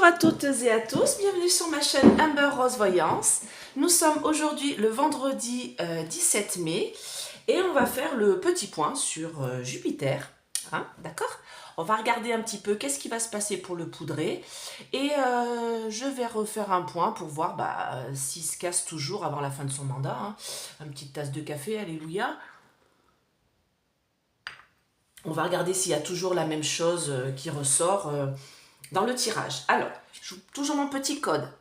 à toutes et à tous, bienvenue sur ma chaîne Amber Rose Voyance. Nous sommes aujourd'hui le vendredi 17 mai et on va faire le petit point sur Jupiter, hein, d'accord? On va regarder un petit peu qu'est-ce qui va se passer pour le poudré et je vais refaire un point pour voir s'il se casse toujours avant la fin de son mandat, hein. Une petite tasse de café, alléluia. On va regarder s'il y a toujours la même chose qui ressort dans le tirage. Alors, toujours mon petit code.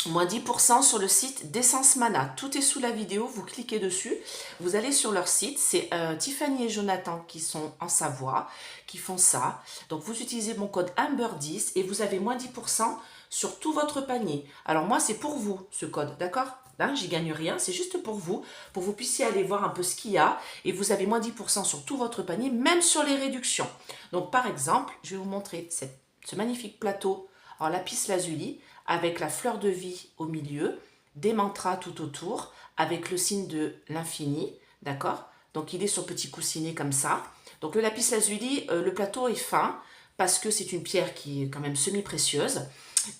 Moins 10% sur le site d'Essence Mana. Tout est sous la vidéo, vous cliquez dessus. Vous allez sur leur site. C'est Tiffany et Jonathan qui sont en Savoie, qui font ça. Donc, vous utilisez mon code Amber10 et vous avez moins 10% sur tout votre panier. Alors, moi, c'est pour vous, ce code, d'accord? Là, j'y gagne rien, c'est juste pour vous puissiez aller voir un peu ce qu'il y a. Et vous avez moins 10% sur tout votre panier, même sur les réductions. Donc, par exemple, je vais vous montrer ce magnifique plateau en lapis lazuli avec la fleur de vie au milieu, des mantras tout autour, avec le signe de l'infini, d'accord? Donc il est sur petit coussinet comme ça. Donc le lapis lazuli, le plateau est fin, parce que c'est une pierre qui est quand même semi-précieuse,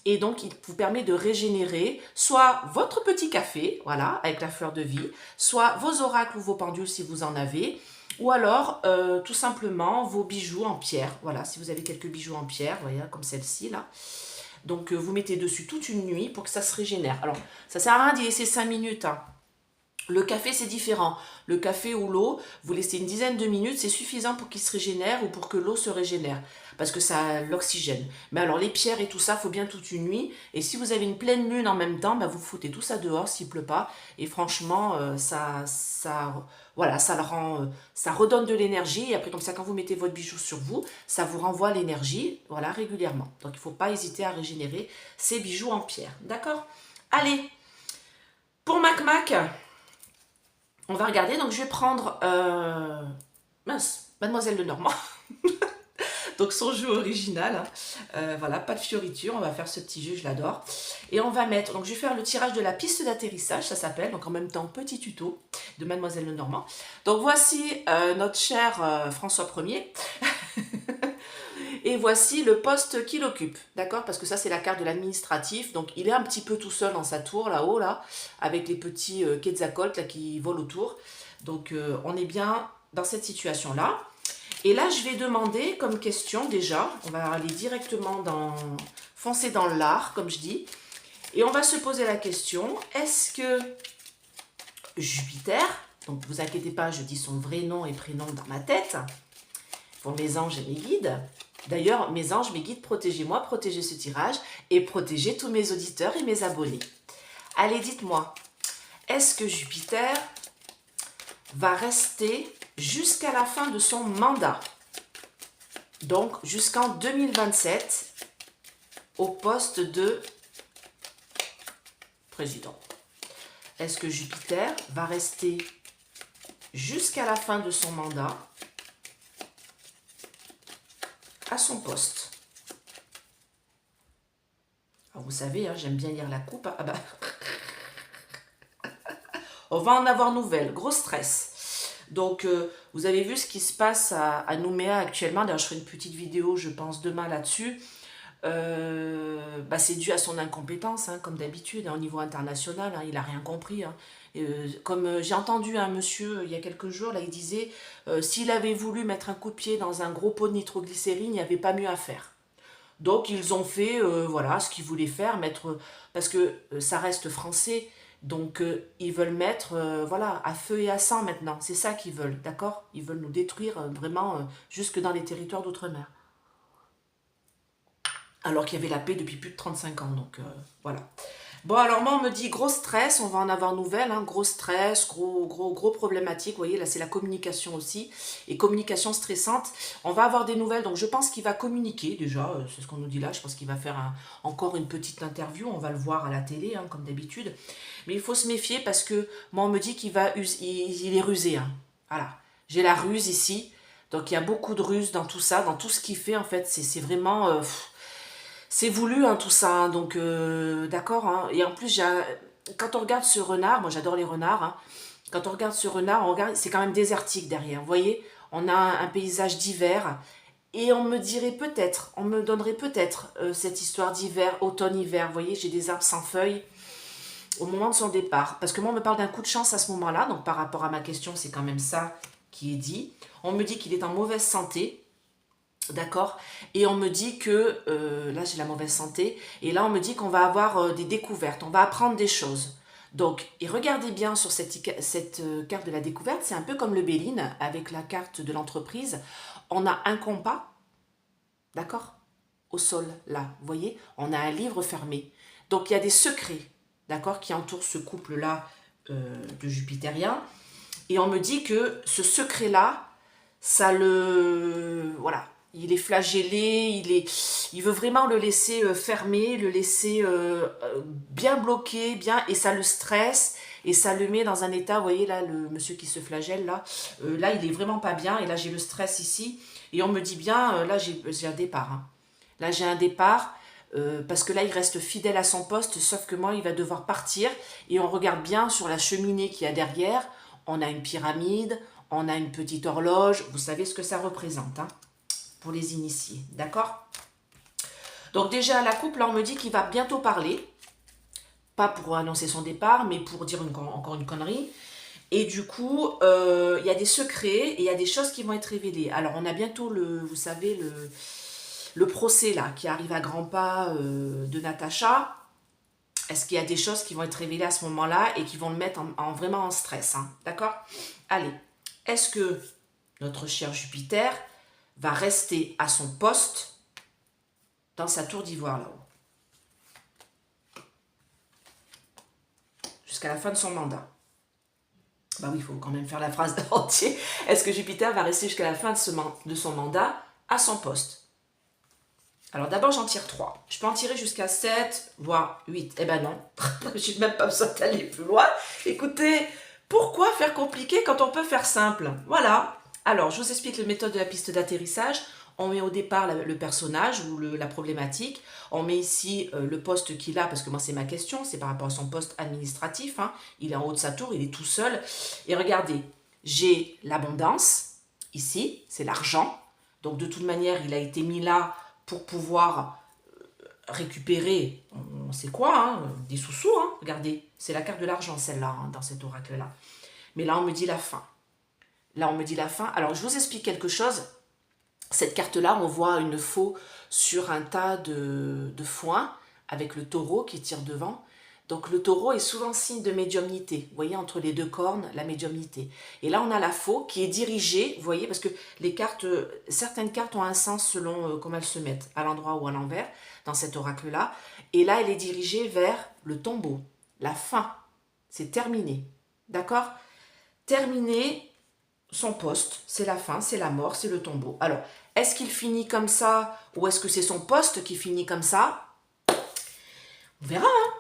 et donc il vous permet de régénérer soit votre petit café, voilà, avec la fleur de vie, soit vos oracles ou vos pendules si vous en avez, ou alors tout simplement vos bijoux en pierre, voilà, si vous avez quelques bijoux en pierre, vous voyez, comme celle-ci là. Donc vous mettez dessus toute une nuit pour que ça se régénère. Alors ça sert à rien d'y laisser 5 minutes, hein. Le café, c'est différent. Le café ou l'eau, vous laissez une dizaine de minutes, c'est suffisant pour qu'il se régénère ou pour que l'eau se régénère. Parce que ça a l'oxygène. Mais alors, les pierres et tout ça, il faut bien toute une nuit. Et si vous avez une pleine lune en même temps, vous foutez tout ça dehors s'il ne pleut pas. Et franchement, voilà, ça le rend, ça redonne de l'énergie. Et après, comme ça, quand vous mettez votre bijou sur vous, ça vous renvoie l'énergie, voilà, régulièrement. Donc, il ne faut pas hésiter à régénérer ces bijoux en pierre. D'accord? Allez, pour Mac, on va regarder, donc je vais prendre Mademoiselle Lenormand. Donc son jeu original, hein. Voilà, pas de fioriture, on va faire ce petit jeu, je l'adore. Et on va mettre, donc je vais faire le tirage de la piste d'atterrissage, ça s'appelle, donc en même temps petit tuto de Mademoiselle Lenormand. Donc voici notre cher François Ier. Et voici le poste qu'il occupe, d'accord? Parce que ça, c'est la carte de l'administratif. Donc, il est un petit peu tout seul dans sa tour, là-haut, là, avec les petits Quetzalcoatl là, qui volent autour. Donc, on est bien dans cette situation-là. Et là, je vais demander comme question, déjà, on va aller directement foncer dans l'art, comme je dis. Et on va se poser la question, est-ce que Jupiter, donc vous inquiétez pas, je dis son vrai nom et prénom dans ma tête, pour mes anges et mes guides. D'ailleurs, mes anges, mes guides, protégez-moi, protégez ce tirage et protégez tous mes auditeurs et mes abonnés. Allez, dites-moi, est-ce que Jupiter va rester jusqu'à la fin de son mandat? Donc, jusqu'en 2027, au poste de président. Est-ce que Jupiter va rester jusqu'à la fin de son mandat à son poste? Alors vous savez, hein, j'aime bien lire la coupe. Ah bah. On va en avoir nouvelle, gros stress. Donc vous avez vu ce qui se passe à Nouméa actuellement. D'ailleurs je ferai une petite vidéo je pense demain là-dessus. C'est dû à son incompétence, hein, comme d'habitude, hein, au niveau international, hein, il n'a rien compris, hein. Comme j'ai entendu un monsieur il y a quelques jours, là, il disait s'il avait voulu mettre un coup de pied dans un gros pot de nitroglycérine, il n'y avait pas mieux à faire. Donc ils ont fait voilà, ce qu'ils voulaient faire, parce que ça reste français, donc ils veulent mettre voilà, à feu et à sang maintenant, c'est ça qu'ils veulent, d'accord? Ils veulent nous détruire vraiment jusque dans les territoires d'outre-mer. Alors qu'il y avait la paix depuis plus de 35 ans, donc voilà. Bon, alors moi, on me dit gros stress, on va en avoir nouvelle, hein, gros stress, gros problématique, vous voyez, là, c'est la communication aussi, et communication stressante. On va avoir des nouvelles, donc je pense qu'il va communiquer, déjà, c'est ce qu'on nous dit là, je pense qu'il va faire encore une petite interview, on va le voir à la télé, hein, comme d'habitude. Mais il faut se méfier, parce que moi, on me dit qu'il il est rusé, hein. Voilà, j'ai la ruse ici, donc il y a beaucoup de ruse dans tout ça, dans tout ce qu'il fait, en fait, c'est vraiment... c'est voulu, hein, tout ça, hein, donc d'accord, hein. Et en plus, quand on regarde ce renard, moi j'adore les renards, hein, quand on regarde ce renard, c'est quand même désertique derrière, vous voyez, on a un paysage d'hiver, Et on me dirait peut-être, on me donnerait peut-être cette histoire d'hiver, automne-hiver. Vous voyez, j'ai des arbres sans feuilles au moment de son départ. Parce que moi, on me parle d'un coup de chance à ce moment-là. Donc, par rapport à ma question, c'est quand même ça qui est dit. On me dit qu'il est en mauvaise santé. D'accord. Et on me dit que, là j'ai la mauvaise santé, et là on me dit qu'on va avoir des découvertes, on va apprendre des choses. Donc, et regardez bien sur cette carte de la découverte, c'est un peu comme le Béline, avec la carte de l'entreprise. On a un compas, d'accord, au sol, là, vous voyez, on a un livre fermé. Donc il y a des secrets, d'accord, qui entourent ce couple-là de Jupitériens. Et on me dit que ce secret-là, ça le... Voilà, il est flagellé, il veut vraiment le laisser fermer, le laisser bien bloqué, bien, et ça le stresse, et ça le met dans un état, vous voyez là, le monsieur qui se flagelle, là il est vraiment pas bien, et là j'ai le stress ici, et on me dit bien, là j'ai un départ, hein. Là j'ai un départ, parce que là il reste fidèle à son poste, sauf que moi il va devoir partir, et on regarde bien sur la cheminée qu'il y a derrière, on a une pyramide, on a une petite horloge, vous savez ce que ça représente, hein, pour les initiés, d'accord? Donc déjà, la couple, là, on me dit qu'il va bientôt parler, pas pour annoncer son départ, mais pour dire encore une connerie. Et du coup, il y a des secrets et il y a des choses qui vont être révélées. Alors, on a bientôt, vous savez, le procès, là, qui arrive à grands pas de Natacha. Est-ce qu'il y a des choses qui vont être révélées à ce moment-là et qui vont le mettre vraiment en stress, hein, d'accord? Allez, est-ce que notre cher Jupiter va rester à son poste dans sa tour d'ivoire là-haut jusqu'à la fin de son mandat? Bah oui, il faut quand même faire la phrase entière. Est-ce que Jupiter va rester jusqu'à la fin de son mandat à son poste? Alors d'abord, j'en tire 3. Je peux en tirer jusqu'à 7, voire 8. Eh ben non, je n'ai même pas besoin d'aller plus loin. Écoutez, pourquoi faire compliqué quand on peut faire simple? Voilà. Alors, je vous explique la méthode de la piste d'atterrissage. On met au départ le personnage ou la problématique. On met ici le poste qu'il a, parce que moi c'est ma question, c'est par rapport à son poste administratif, hein. Il est en haut de sa tour, il est tout seul. Et regardez, j'ai l'abondance, ici, c'est l'argent. Donc de toute manière, il a été mis là pour pouvoir récupérer, on sait quoi, hein, des sous-sous, hein. Regardez, c'est la carte de l'argent celle-là, hein, dans cet oracle-là. Mais là, on me dit la fin. Là, on me dit la fin. Alors, je vous explique quelque chose. Cette carte-là, on voit une faux sur un tas de foin avec le taureau qui tire devant. Donc le taureau est souvent signe de médiumnité. Vous voyez, entre les deux cornes, la médiumnité. Et là, on a la faux qui est dirigée, vous voyez, parce que les cartes, certaines cartes ont un sens selon comment elles se mettent, à l'endroit ou à l'envers, dans cet oracle-là. Et là, elle est dirigée vers le tombeau, la fin. C'est terminé. D'accord? Terminé son poste, c'est la fin, c'est la mort, c'est le tombeau. Alors, est-ce qu'il finit comme ça ou est-ce que c'est son poste qui finit comme ça? On verra, hein.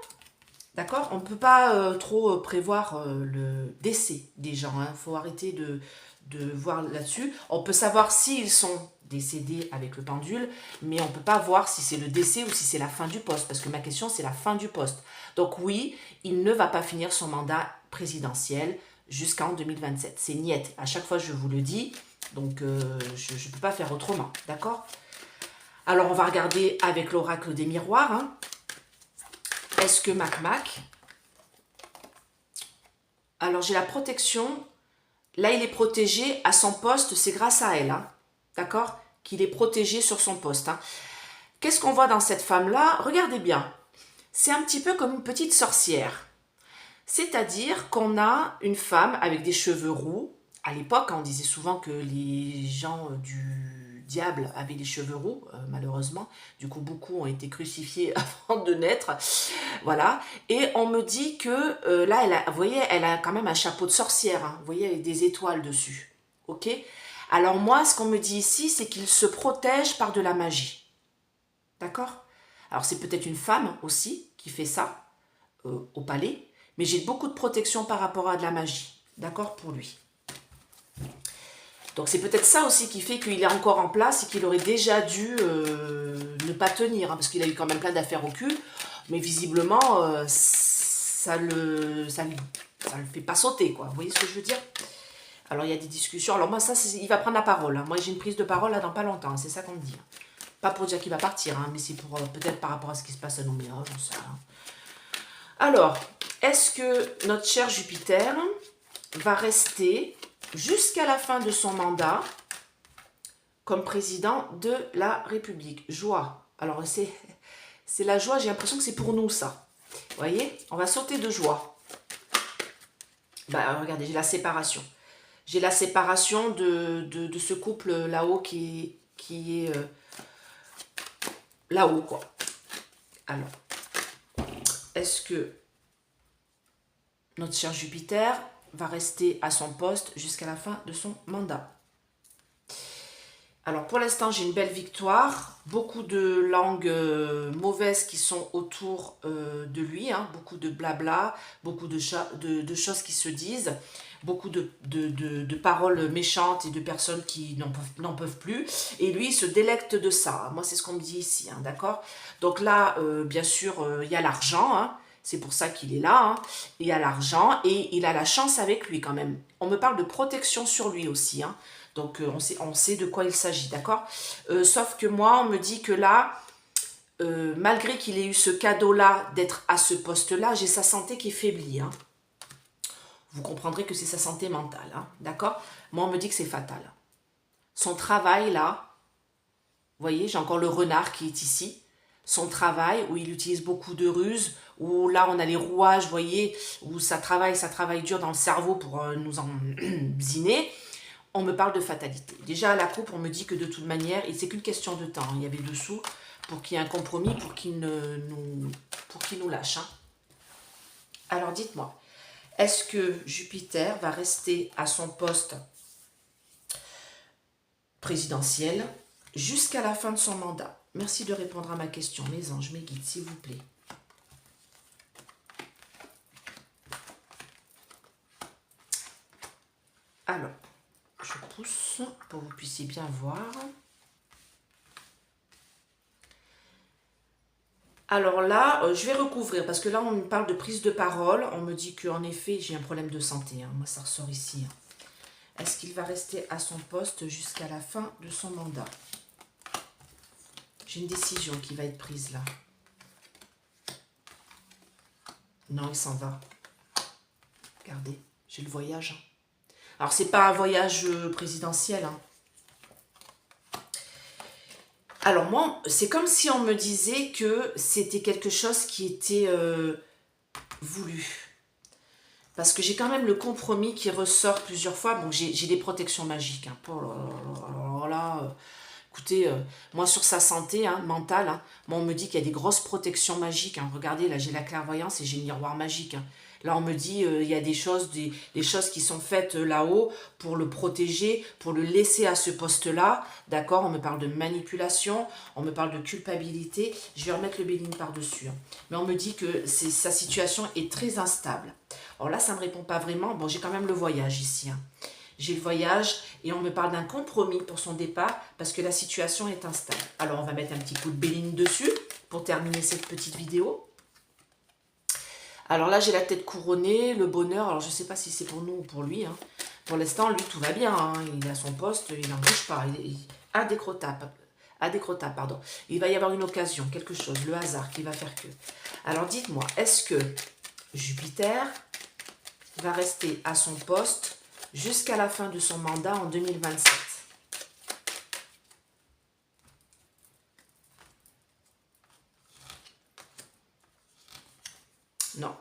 D'accord? On ne peut pas trop prévoir le décès des gens. Il faut arrêter de voir là-dessus. On peut savoir s'ils sont décédés avec le pendule, mais on ne peut pas voir si c'est le décès ou si c'est la fin du poste, parce que ma question, c'est la fin du poste. Donc oui, il ne va pas finir son mandat présidentiel jusqu'en 2027. C'est niette. À chaque fois, je vous le dis. Donc, je ne peux pas faire autrement. D'accord? Alors, on va regarder avec l'oracle des miroirs, hein. Est-ce que Mac. Alors, j'ai la protection. Là, il est protégé à son poste. C'est grâce à elle, hein. D'accord? Qu'il est protégé sur son poste, hein. Qu'est-ce qu'on voit dans cette femme-là? Regardez bien. C'est un petit peu comme une petite sorcière. C'est-à-dire qu'on a une femme avec des cheveux roux. À l'époque, on disait souvent que les gens du diable avaient des cheveux roux, malheureusement. Du coup, beaucoup ont été crucifiés avant de naître. Voilà. Et on me dit que là, vous voyez, elle a quand même un chapeau de sorcière, hein. Vous voyez, avec des étoiles dessus. Ok? Alors moi, ce qu'on me dit ici, c'est qu'il se protège par de la magie. D'accord? Alors c'est peut-être une femme aussi qui fait ça au palais. Mais j'ai beaucoup de protection par rapport à de la magie. D'accord, pour lui. Donc c'est peut-être ça aussi qui fait qu'il est encore en place et qu'il aurait déjà dû ne pas tenir. Hein, parce qu'il a eu quand même plein d'affaires au cul. Mais visiblement, ça le fait pas sauter, quoi. Vous voyez ce que je veux dire? Alors, il y a des discussions. Alors, moi, ça, il va prendre la parole. Hein. Moi, j'ai une prise de parole là dans pas longtemps. Hein. C'est ça qu'on me dit. Pas pour dire qu'il va partir, hein, mais c'est pour peut-être par rapport à ce qui se passe à Nouméa. J'en sais rien. Alors, est-ce que notre cher Jupiter va rester jusqu'à la fin de son mandat comme président de la République? Joie. Alors, c'est la joie, j'ai l'impression que c'est pour nous, ça. Vous voyez? On va sauter de joie. Bah, regardez, j'ai la séparation. J'ai la séparation de ce couple là-haut qui est là-haut, quoi. Alors, est-ce que notre cher Jupiter va rester à son poste jusqu'à la fin de son mandat? Alors, pour l'instant, j'ai une belle victoire. Beaucoup de langues mauvaises qui sont autour de lui. Hein, beaucoup de blabla, beaucoup de choses qui se disent. Beaucoup de paroles méchantes et de personnes qui n'en peuvent plus. Et lui, il se délecte de ça. Moi, c'est ce qu'on me dit ici, hein, d'accord? Donc là, bien sûr, il y a l'argent. Hein, c'est pour ça qu'il est là. Hein, il y a l'argent et il a la chance avec lui quand même. On me parle de protection sur lui aussi. Hein. Donc, on sait de quoi il s'agit, d'accord? Sauf que moi, on me dit que là, malgré qu'il ait eu ce cadeau-là d'être à ce poste-là, j'ai sa santé qui est faiblie. Hein. Vous comprendrez que c'est sa santé mentale, hein, d'accord? Moi, on me dit que c'est fatal. Son travail, là, vous voyez, j'ai encore le renard qui est ici. Son travail, où il utilise beaucoup de ruses, où là, on a les rouages, vous voyez, où ça travaille dur dans le cerveau pour nous embziner. On me parle de fatalité. Déjà, à la coupe, on me dit que de toute manière, et c'est qu'une question de temps, il y avait dessous, pour qu'il y ait un compromis, pour qu'il nous lâche. Hein. Alors, dites-moi, est-ce que Jupiter va rester à son poste présidentiel jusqu'à la fin de son mandat? Merci de répondre à ma question, mes anges, mes guides, s'il vous plaît. Alors, je pousse pour que vous puissiez bien voir. Alors là, je vais recouvrir parce que là, on me parle de prise de parole. On me dit qu'en effet, j'ai un problème de santé. Hein. Moi, ça ressort ici. Hein. Est-ce qu'il va rester à son poste jusqu'à la fin de son mandat? J'ai une décision qui va être prise là. Non, il s'en va. Regardez, j'ai le voyage. Alors, c'est pas un voyage présidentiel. Hein. Alors moi, c'est comme si on me disait que c'était quelque chose qui était voulu. Parce que j'ai quand même le compromis qui ressort plusieurs fois. Bon, j'ai des protections magiques. Hein. Alors là, écoutez, moi sur sa santé hein, mentale, hein, moi on me dit qu'il y a des grosses protections magiques. Hein. Regardez, là j'ai la clairvoyance et j'ai le miroir magique. Hein. Là, on me dit il y a des choses qui sont faites là-haut pour le protéger, pour le laisser à ce poste-là. D'accord? On me parle de manipulation, on me parle de culpabilité. Je vais remettre le béline par-dessus. Hein. Mais on me dit que sa situation est très instable. Alors là, ça ne me répond pas vraiment. Bon, j'ai quand même le voyage ici. Hein. J'ai le voyage et on me parle d'un compromis pour son départ parce que la situation est instable. Alors, on va mettre un petit coup de béline dessus pour terminer cette petite vidéo. Alors là, j'ai la tête couronnée, le bonheur. Alors, je ne sais pas si c'est pour nous ou pour lui. Hein. Pour l'instant, lui, tout va bien. Hein. Il est à son poste, il n'en bouge pas. Il est indécrottable, pardon. Il va y avoir une occasion, quelque chose, le hasard qui va faire que. Alors, dites-moi, est-ce que Jupiter va rester à son poste jusqu'à la fin de son mandat en 2027? Non.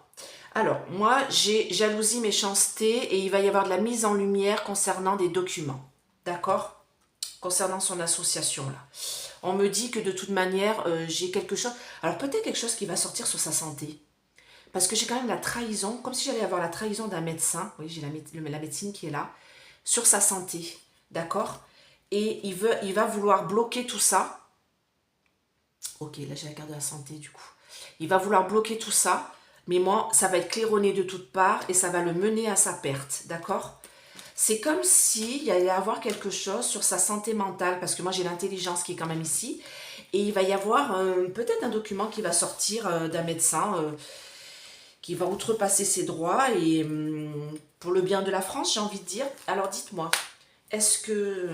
Alors, moi, j'ai jalousie, méchanceté et il va y avoir de la mise en lumière concernant des documents. D'accord? Concernant son association, là. On me dit que de toute manière, j'ai quelque chose... Alors, peut-être quelque chose qui va sortir sur sa santé. Parce que j'ai quand même la trahison, comme si j'allais avoir la trahison d'un médecin. Oui, j'ai la médecine qui est là. Sur sa santé. D'accord? Et il va vouloir bloquer tout ça. Ok, là, j'ai la carte de la santé, du coup. Il va vouloir bloquer tout ça. Mais moi, ça va être claironné de toutes parts et ça va le mener à sa perte, d'accord? C'est comme s'il y allait avoir quelque chose sur sa santé mentale, parce que moi j'ai l'intelligence qui est quand même ici, et il va y avoir peut-être un document qui va sortir d'un médecin qui va outrepasser ses droits et pour le bien de la France, j'ai envie de dire. Alors dites-moi, est-ce que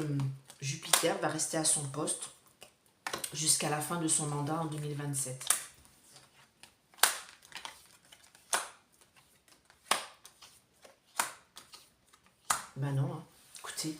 Jupiter va rester à son poste jusqu'à la fin de son mandat en 2027? Ben non, hein. Écoutez,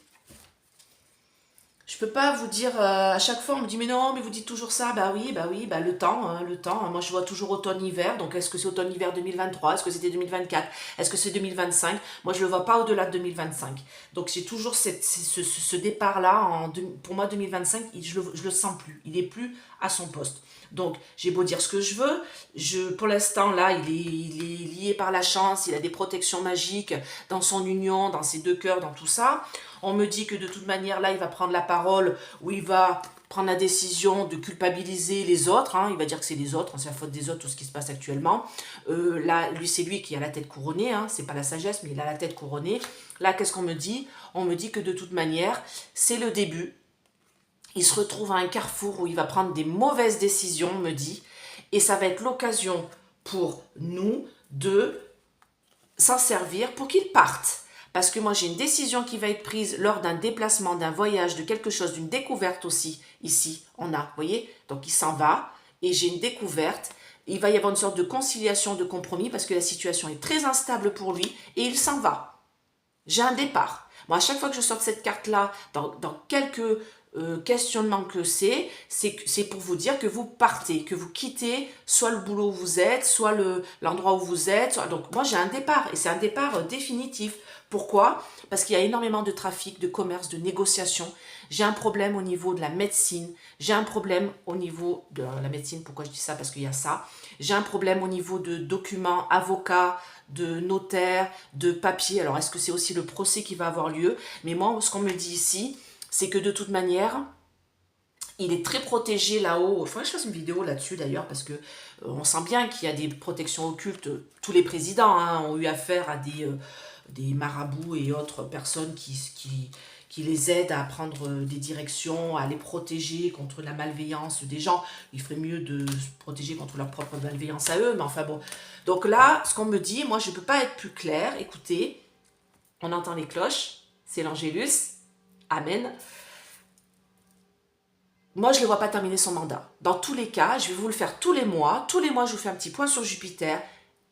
je peux pas vous dire, à chaque fois on me dit mais non, mais vous dites toujours ça, bah oui, le temps, hein, le temps. Moi je vois toujours automne-hiver, donc est-ce que c'est automne-hiver 2023, est-ce que c'était 2024, est-ce que c'est 2025? Moi je le vois pas au-delà de 2025. Donc j'ai toujours ce départ-là, pour moi 2025, je le sens plus, il est plus à son poste. Donc j'ai beau dire ce que je veux, pour l'instant là il est lié par la chance, il a des protections magiques dans son union, dans ses deux cœurs, dans tout ça. On me dit que de toute manière, là, il va prendre la parole, où il va prendre la décision de culpabiliser les autres. Hein. Il va dire que c'est les autres, hein, c'est la faute des autres, tout ce qui se passe actuellement. Là, c'est lui qui a la tête couronnée, hein, c'est pas la sagesse, mais il a la tête couronnée. Là, qu'est-ce qu'on me dit? On me dit que de toute manière, c'est le début. Il se retrouve à un carrefour où il va prendre des mauvaises décisions, on me dit, et ça va être l'occasion pour nous de s'en servir pour qu'il parte. Parce que moi, j'ai une décision qui va être prise lors d'un déplacement, d'un voyage, de quelque chose, d'une découverte aussi. Ici, on a, vous voyez? Donc, il s'en va et j'ai une découverte. Il va y avoir une sorte de conciliation, de compromis parce que la situation est très instable pour lui et il s'en va. J'ai un départ. Moi, à chaque fois que je sors cette carte-là, dans quelques questionnements que c'est pour vous dire que vous partez, que vous quittez soit le boulot où vous êtes, soit l'endroit où vous êtes. Donc, moi, j'ai un départ et c'est un départ définitif. Pourquoi? Parce qu'il y a énormément de trafic, de commerce, de négociation. J'ai un problème au niveau de la médecine. J'ai un problème au niveau de la médecine. Pourquoi je dis ça? Parce qu'il y a ça. J'ai un problème au niveau de documents, avocats, de notaires, de papiers. Alors, est-ce que c'est aussi le procès qui va avoir lieu? Mais moi, ce qu'on me dit ici, c'est que de toute manière, il est très protégé là-haut. Il faudrait que je fasse une vidéo là-dessus d'ailleurs, parce que on sent bien qu'il y a des protections occultes. Tous les présidents ont eu affaire à des marabouts et autres personnes qui les aident à prendre des directions, à les protéger contre la malveillance des gens. Il ferait mieux de se protéger contre leur propre malveillance à eux, mais enfin bon. Donc là, ce qu'on me dit, moi je ne peux pas être plus claire. Écoutez, on entend les cloches, c'est l'Angélus. Amen. Moi, je ne le vois pas terminer son mandat. Dans tous les cas, je vais vous le faire tous les mois. Tous les mois, je vous fais un petit point sur Jupiter.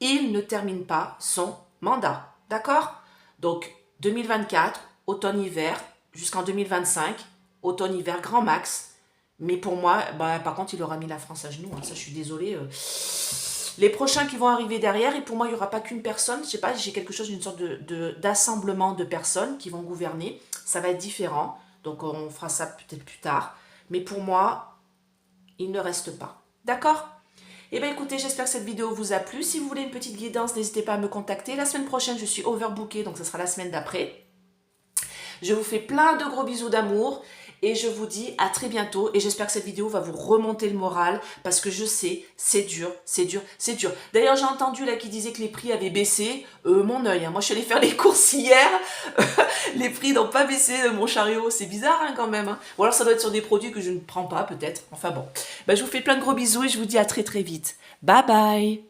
Il ne termine pas son mandat. D'accord? Donc, 2024, automne-hiver, jusqu'en 2025, automne-hiver, grand max. Mais pour moi, par contre, il aura mis la France à genoux. Hein. Ça, je suis désolée. Les prochains qui vont arriver derrière, et pour moi, il n'y aura pas qu'une personne. Je ne sais pas, j'ai quelque chose d'une sorte d'assemblement de personnes qui vont gouverner. Ça va être différent. Donc, on fera ça peut-être plus tard. Mais pour moi, il ne reste pas. D'accord? Eh bien, écoutez, j'espère que cette vidéo vous a plu. Si vous voulez une petite guidance, n'hésitez pas à me contacter. La semaine prochaine, je suis overbookée, donc ce sera la semaine d'après. Je vous fais plein de gros bisous d'amour et je vous dis à très bientôt. Et j'espère que cette vidéo va vous remonter le moral parce que je sais, c'est dur, c'est dur, c'est dur. D'ailleurs, j'ai entendu là qui disait que les prix avaient baissé. Mon œil, hein. Moi, je suis allée faire les courses hier. Les prix n'ont pas baissé de mon chariot. C'est bizarre hein, quand même. Hein. Ou alors, ça doit être sur des produits que je ne prends pas peut-être. Enfin bon. Je vous fais plein de gros bisous et je vous dis à très très vite. Bye bye.